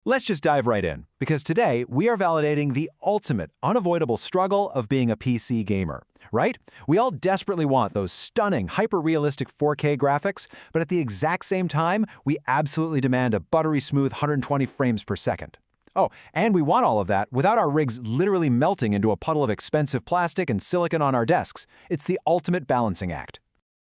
Let's just dive right in, because today we are validating the ultimate, unavoidable struggle of being a PC gamer, right? We all desperately want those stunning, hyper-realistic 4K graphics, but at the exact same time, we absolutely demand a buttery smooth 120 frames per second. Oh, and we want all of that without our rigs literally melting into a puddle of expensive plastic and silicon on our desks. It's the ultimate balancing act.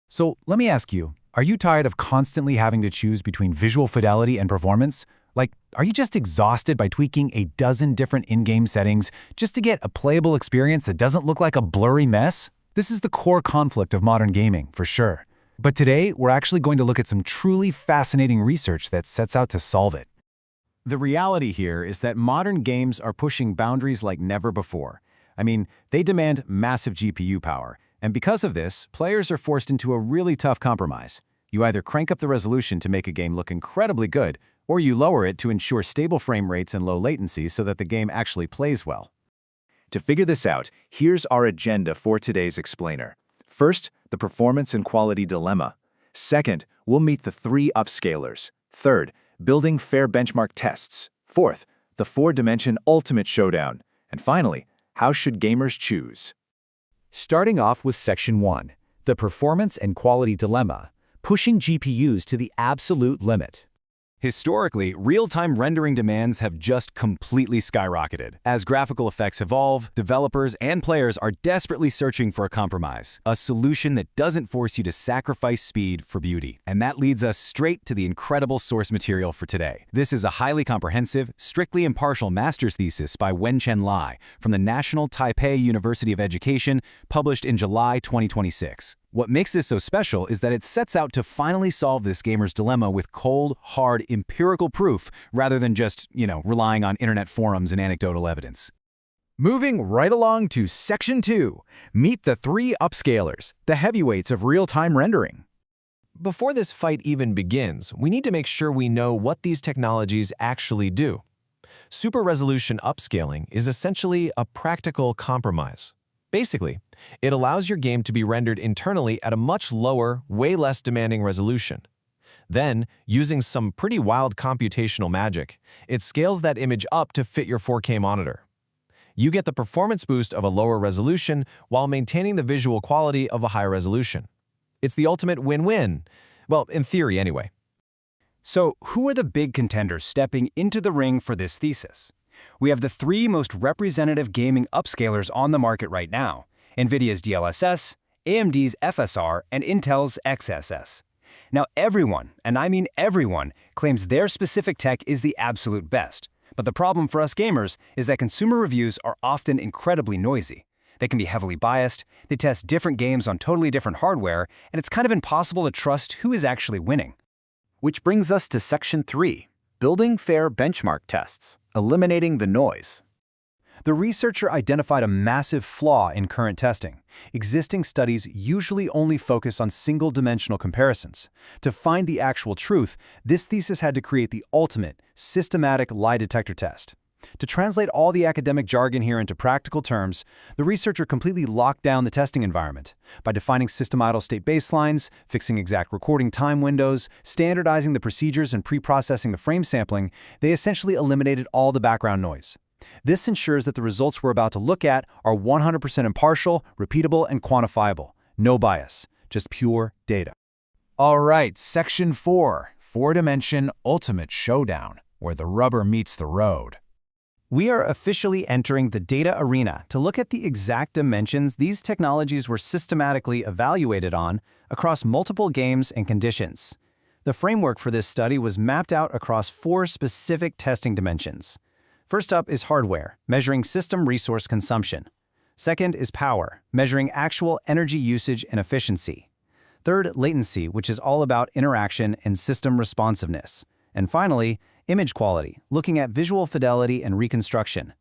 So let me ask you, are you tired of constantly having to choose between visual fidelity and performance? Like, are you just exhausted by tweaking a dozen different in-game settings just to get a playable experience that doesn't look like a blurry mess? This is the core conflict of modern gaming, for sure. But today, we're actually going to look at some truly fascinating research that sets out to solve it. The reality here is that modern games are pushing boundaries like never before. I mean, they demand massive GPU power, and because of this, players are forced into a really tough compromise. You either crank up the resolution to make a game look incredibly good, or you lower it to ensure stable frame rates and low latency so that the game actually plays well. To figure this out, here's our agenda for today's explainer. First, the performance and quality dilemma. Second, we'll meet the 3 upscalers. Third, building fair benchmark tests. Fourth, the 4-dimension ultimate showdown. And finally, how should gamers choose? Starting off with Section 1, the performance and quality dilemma, pushing GPUs to the absolute limit. Historically, real-time rendering demands have just completely skyrocketed. As graphical effects evolve, developers and players are desperately searching for a compromise, a solution that doesn't force you to sacrifice speed for beauty. And that leads us straight to the incredible source material for today. This is a highly comprehensive, strictly impartial master's thesis by Wenchen Lai from the National Taipei University of Education, published in July 2026. What makes this so special is that it sets out to finally solve this gamer's dilemma with cold, hard, empirical proof rather than just, relying on internet forums and anecdotal evidence. Moving right along to Section 2, meet the 3 upscalers, the heavyweights of real-time rendering. Before this fight even begins, we need to make sure we know what these technologies actually do. Super-resolution upscaling is essentially a practical compromise. Basically, it allows your game to be rendered internally at a much lower, way less demanding resolution. Then, using some pretty wild computational magic, it scales that image up to fit your 4K monitor. You get the performance boost of a lower resolution while maintaining the visual quality of a higher resolution. It's the ultimate win-win. Well, in theory anyway. So, who are the big contenders stepping into the ring for this thesis? We have the 3 most representative gaming upscalers on the market right now: NVIDIA's DLSS, AMD's FSR, and Intel's XeSS. Now everyone, and I mean everyone, claims their specific tech is the absolute best. But the problem for us gamers is that consumer reviews are often incredibly noisy. They can be heavily biased, they test different games on totally different hardware, and it's kind of impossible to trust who is actually winning. Which brings us to Section 3, building fair benchmark tests, eliminating the noise. The researcher identified a massive flaw in current testing. Existing studies usually only focus on single-dimensional comparisons. To find the actual truth, this thesis had to create the ultimate, systematic lie detector test. To translate all the academic jargon here into practical terms, the researcher completely locked down the testing environment. By defining system idle state baselines, fixing exact recording time windows, standardizing the procedures and pre-processing the frame sampling, they essentially eliminated all the background noise. This ensures that the results we're about to look at are 100% impartial, repeatable, and quantifiable. No bias, just pure data. All right, Section 4, 4-dimension ultimate showdown, where the rubber meets the road. We are officially entering the data arena to look at the exact dimensions these technologies were systematically evaluated on across multiple games and conditions. The framework for this study was mapped out across 4 specific testing dimensions. First up is hardware, measuring system resource consumption. Second is power, measuring actual energy usage and efficiency. Third, latency, which is all about interaction and system responsiveness. And finally, image quality, looking at visual fidelity and reconstruction.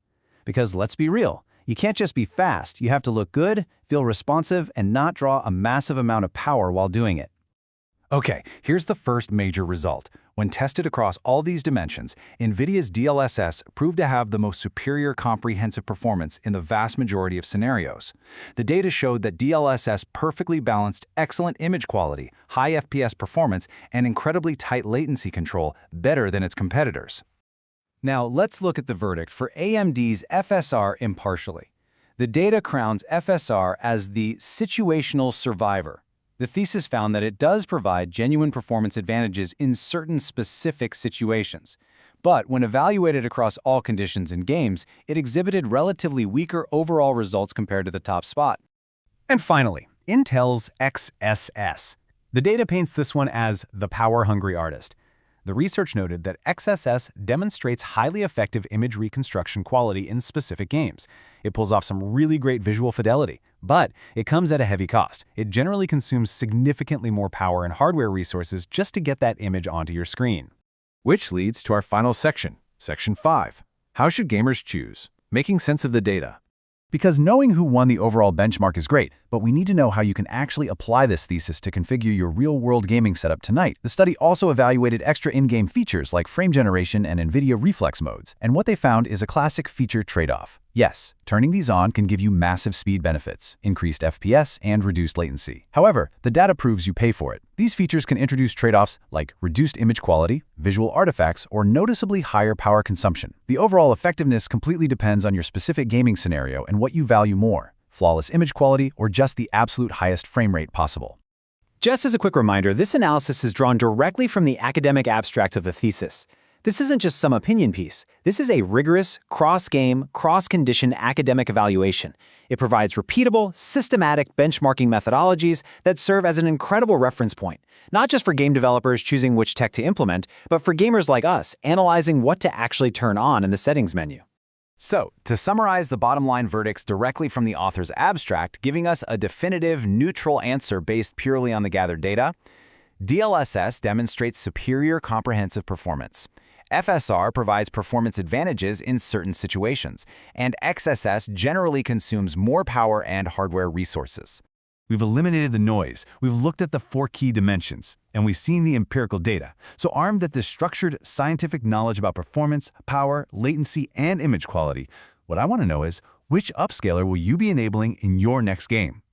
Because let's be real, you can't just be fast, you have to look good, feel responsive, and not draw a massive amount of power while doing it. Okay, here's the first major result. When tested across all these dimensions, NVIDIA's DLSS proved to have the most superior comprehensive performance in the vast majority of scenarios. The data showed that DLSS perfectly balanced excellent image quality, high FPS performance, and incredibly tight latency control better than its competitors. Now, let's look at the verdict for AMD's FSR impartially. The data crowns FSR as the situational survivor. The thesis found that it does provide genuine performance advantages in certain specific situations. But when evaluated across all conditions in games, it exhibited relatively weaker overall results compared to the top spot. And finally, Intel's XeSS. The data paints this one as the power-hungry artist. The research noted that XeSS demonstrates highly effective image reconstruction quality in specific games. It pulls off some really great visual fidelity, but it comes at a heavy cost. It generally consumes significantly more power and hardware resources just to get that image onto your screen. Which leads to our final section, Section 5. How should gamers choose? Making sense of the data. Because knowing who won the overall benchmark is great, but we need to know how you can actually apply this thesis to configure your real-world gaming setup tonight. The study also evaluated extra in-game features like frame generation and NVIDIA reflex modes, and what they found is a classic feature trade-off. Yes, turning these on can give you massive speed benefits, increased FPS, and reduced latency. However, the data proves you pay for it. These features can introduce trade-offs like reduced image quality, visual artifacts, or noticeably higher power consumption. The overall effectiveness completely depends on your specific gaming scenario and what you value more, flawless image quality or just the absolute highest frame rate possible. Just as a quick reminder, this analysis is drawn directly from the academic abstract of the thesis. This isn't just some opinion piece. This is a rigorous, cross-game, cross-condition academic evaluation. It provides repeatable, systematic benchmarking methodologies that serve as an incredible reference point, not just for game developers choosing which tech to implement, but for gamers like us analyzing what to actually turn on in the settings menu. So, to summarize the bottom line verdicts directly from the author's abstract, giving us a definitive, neutral answer based purely on the gathered data, DLSS demonstrates superior comprehensive performance. FSR provides performance advantages in certain situations, and XeSS generally consumes more power and hardware resources. We've eliminated the noise, we've looked at the 4 key dimensions, and we've seen the empirical data. So armed with this structured scientific knowledge about performance, power, latency, and image quality, what I want to know is, which upscaler will you be enabling in your next game?